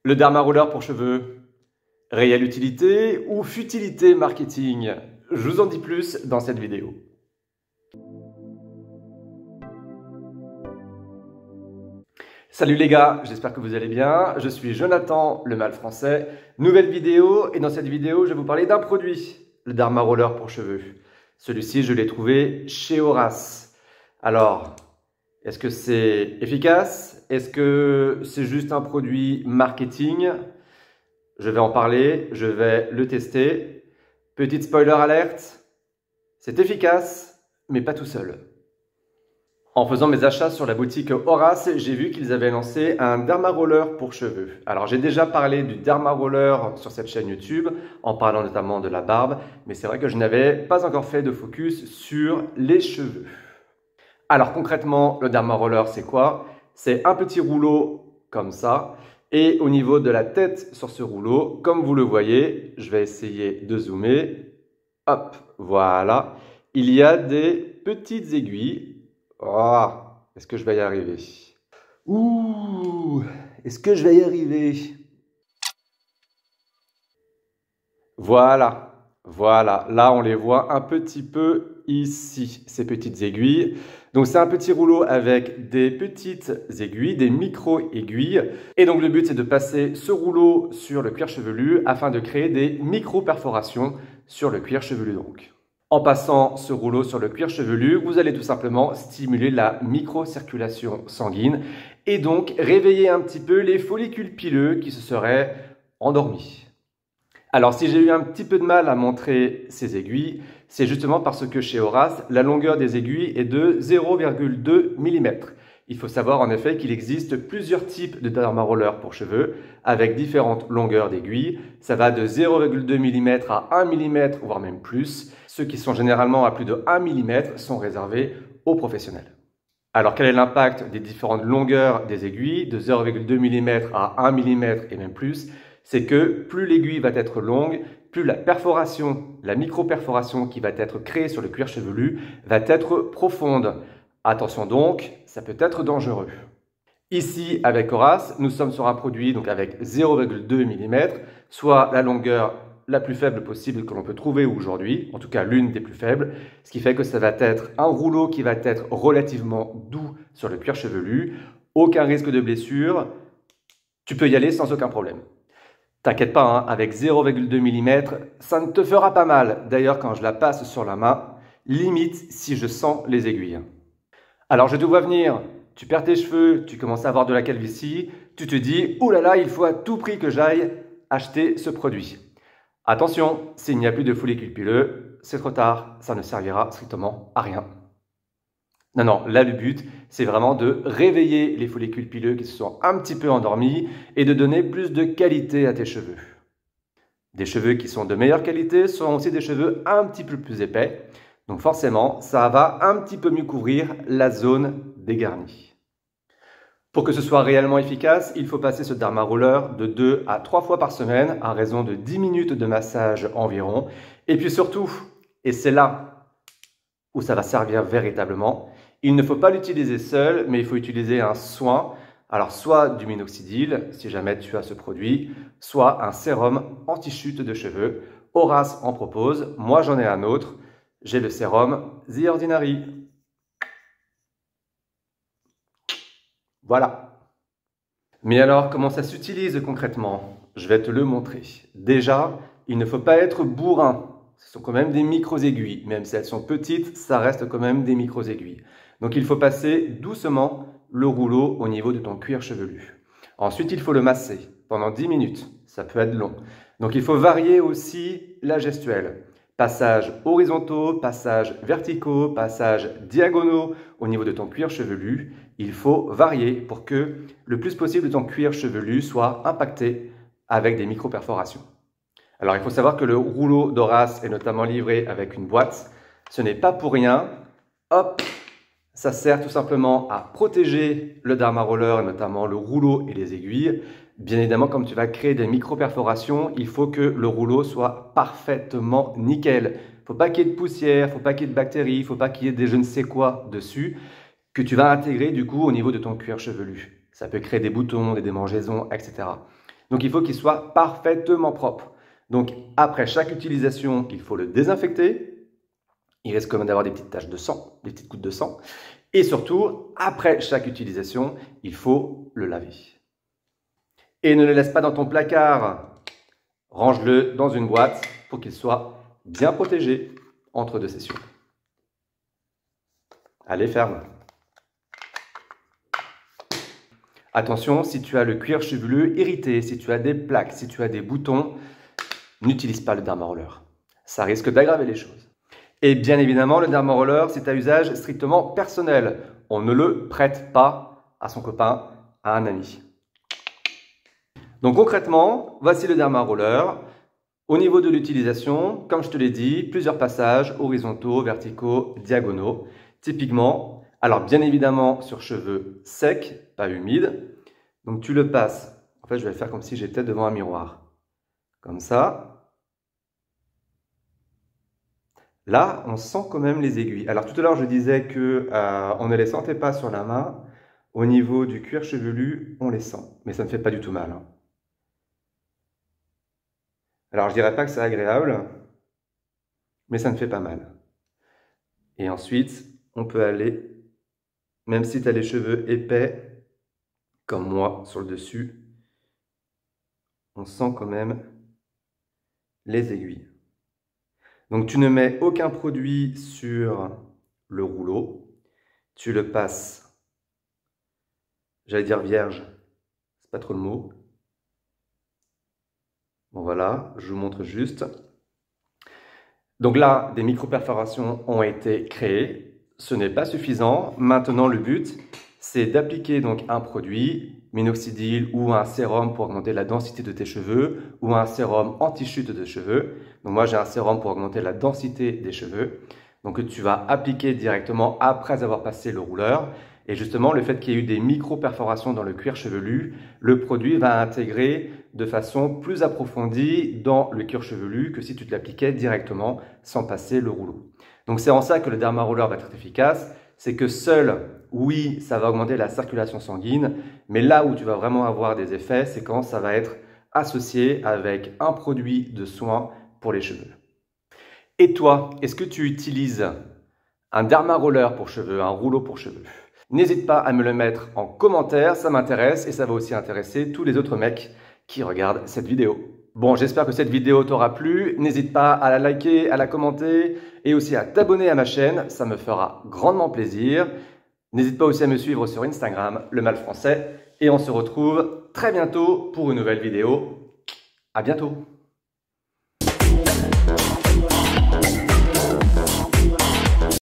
Le Derma Roller pour cheveux, réelle utilité ou futilité marketing? Je vous en dis plus dans cette vidéo. Salut les gars, j'espère que vous allez bien. Je suis Jonathan, le mâle français. Nouvelle vidéo, et dans cette vidéo, je vais vous parler d'un produit, le Derma Roller pour cheveux. Celui-ci, je l'ai trouvé chez Horace. Alors, est-ce que c'est efficace? Est-ce que c'est juste un produit marketing? Je vais en parler, je vais le tester. Petite spoiler alerte, c'est efficace, mais pas tout seul. En faisant mes achats sur la boutique Horace, j'ai vu qu'ils avaient lancé un Derma Roller pour cheveux. Alors j'ai déjà parlé du Derma Roller sur cette chaîne YouTube, en parlant notamment de la barbe, mais c'est vrai que je n'avais pas encore fait de focus sur les cheveux. Alors concrètement, le Derma Roller c'est quoi? C'est un petit rouleau comme ça, et au niveau de la tête sur ce rouleau, comme vous le voyez, je vais essayer de zoomer, hop, voilà, il y a des petites aiguilles. Oh, est-ce que je vais y arriver? Ouh, est-ce que je vais y arriver? Voilà, voilà. Là, on les voit un petit peu ici, ces petites aiguilles. Donc, c'est un petit rouleau avec des petites aiguilles, des micro-aiguilles. Et donc, le but, c'est de passer ce rouleau sur le cuir chevelu afin de créer des micro-perforations sur le cuir chevelu donc. En passant ce rouleau sur le cuir chevelu, vous allez tout simplement stimuler la microcirculation sanguine et donc réveiller un petit peu les follicules pileux qui se seraient endormis. Alors si j'ai eu un petit peu de mal à montrer ces aiguilles, c'est justement parce que chez Horace, la longueur des aiguilles est de 0,2 mm. Il faut savoir en effet qu'il existe plusieurs types de Derma Roller pour cheveux avec différentes longueurs d'aiguilles. Ça va de 0,2 mm à 1 mm, voire même plus. Ceux qui sont généralement à plus de 1 mm sont réservés aux professionnels. Alors quel est l'impact des différentes longueurs des aiguilles de 0,2 mm à 1 mm et même plus? C'est que plus l'aiguille va être longue, plus la perforation, la micro-perforation qui va être créée sur le cuir chevelu va être profonde. Attention donc, ça peut être dangereux. Ici, avec Horace, nous sommes sur un produit donc avec 0,2 mm, soit la longueur la plus faible possible que l'on peut trouver aujourd'hui, en tout cas l'une des plus faibles, ce qui fait que ça va être un rouleau qui va être relativement doux sur le cuir chevelu, aucun risque de blessure, tu peux y aller sans aucun problème. T'inquiète pas, hein, avec 0,2 mm, ça ne te fera pas mal. D'ailleurs, quand je la passe sur la main, limite si je sens les aiguilles. Alors, je te vois venir, tu perds tes cheveux, tu commences à avoir de la calvitie, tu te dis « Ouh là là, il faut à tout prix que j'aille acheter ce produit ». Attention, s'il n'y a plus de follicules pileux, c'est trop tard, ça ne servira strictement à rien. Non, non, là le but, c'est vraiment de réveiller les follicules pileux qui se sont un petit peu endormis et de donner plus de qualité à tes cheveux. Des cheveux qui sont de meilleure qualité sont aussi des cheveux un petit peu plus épais. Donc forcément, ça va un petit peu mieux couvrir la zone dégarnie. Pour que ce soit réellement efficace, il faut passer ce Derma Roller de 2 à 3 fois par semaine à raison de 10 minutes de massage environ. Et puis surtout, et c'est là où ça va servir véritablement, il ne faut pas l'utiliser seul, mais il faut utiliser un soin. Alors soit du minoxidil, si jamais tu as ce produit, soit un sérum anti-chute de cheveux. Horace en propose, moi j'en ai un autre. J'ai le sérum The Ordinary. Voilà. Mais alors, comment ça s'utilise concrètement? Je vais te le montrer. Déjà, il ne faut pas être bourrin. Ce sont quand même des micro-aiguilles. Même si elles sont petites, ça reste quand même des micro-aiguilles. Donc il faut passer doucement le rouleau au niveau de ton cuir chevelu. Ensuite, il faut le masser pendant 10 minutes. Ça peut être long. Donc il faut varier aussi la gestuelle. Passages horizontaux, passages verticaux, passages diagonaux au niveau de ton cuir chevelu. Il faut varier pour que le plus possible de ton cuir chevelu soit impacté avec des micro-perforations. Alors il faut savoir que le rouleau d'Horace est notamment livré avec une boîte. Ce n'est pas pour rien. Hop, ça sert tout simplement à protéger le Derma Roller, et notamment le rouleau et les aiguilles. Bien évidemment, comme tu vas créer des micro-perforations, il faut que le rouleau soit parfaitement nickel. Il ne faut pas qu'il y ait de poussière, il ne faut pas qu'il y ait de bactéries, il ne faut pas qu'il y ait des je ne sais quoi dessus que tu vas intégrer du coup au niveau de ton cuir chevelu. Ça peut créer des boutons, des démangeaisons, etc. Donc il faut qu'il soit parfaitement propre. Donc après chaque utilisation, il faut le désinfecter. Il risque quand même d'avoir des petites taches de sang, des petites gouttes de sang. Et surtout, après chaque utilisation, il faut le laver. Et ne le laisse pas dans ton placard. Range-le dans une boîte pour qu'il soit bien protégé entre deux sessions. Allez, ferme. Attention, si tu as le cuir chevelu irrité, si tu as des plaques, si tu as des boutons, n'utilise pas le Dermaroller. Ça risque d'aggraver les choses. Et bien évidemment, le Dermaroller, c'est à usage strictement personnel. On ne le prête pas à son copain, à un ami. Donc concrètement, voici le Dermaroller. Au niveau de l'utilisation, comme je te l'ai dit, plusieurs passages horizontaux, verticaux, diagonaux. Typiquement, alors bien évidemment sur cheveux secs, pas humides. Donc tu le passes, en fait je vais le faire comme si j'étais devant un miroir. Comme ça. Là, on sent quand même les aiguilles. Alors tout à l'heure je disais qu'on ne les sentait pas sur la main. Au niveau du cuir chevelu, on les sent. Mais ça ne fait pas du tout mal. Hein. Alors je dirais pas que c'est agréable, mais ça ne fait pas mal. Et ensuite, on peut aller, même si tu as les cheveux épais, comme moi, sur le dessus, on sent quand même les aiguilles. Donc tu ne mets aucun produit sur le rouleau, tu le passes, j'allais dire vierge, c'est pas trop le mot. Bon voilà, je vous montre juste. Donc là, des micro-perforations ont été créées. Ce n'est pas suffisant. Maintenant, le but, c'est d'appliquer donc un produit, minoxidil ou un sérum pour augmenter la densité de tes cheveux ou un sérum anti-chute de cheveux. Donc moi, j'ai un sérum pour augmenter la densité des cheveux. Donc que tu vas appliquer directement après avoir passé le rouleur. Et justement, le fait qu'il y ait eu des micro-perforations dans le cuir chevelu, le produit va intégrer de façon plus approfondie dans le cuir chevelu que si tu te l'appliquais directement sans passer le rouleau. Donc c'est en ça que le Dermaroller va être efficace, c'est que seul, oui, ça va augmenter la circulation sanguine, mais là où tu vas vraiment avoir des effets, c'est quand ça va être associé avec un produit de soin pour les cheveux. Et toi, est-ce que tu utilises un Dermaroller pour cheveux, un rouleau pour cheveux? N'hésite pas à me le mettre en commentaire, ça m'intéresse et ça va aussi intéresser tous les autres mecs qui regardent cette vidéo. Bon, j'espère que cette vidéo t'aura plu. N'hésite pas à la liker, à la commenter et aussi à t'abonner à ma chaîne, ça me fera grandement plaisir. N'hésite pas aussi à me suivre sur Instagram, Le Mal Français. Et on se retrouve très bientôt pour une nouvelle vidéo. À bientôt!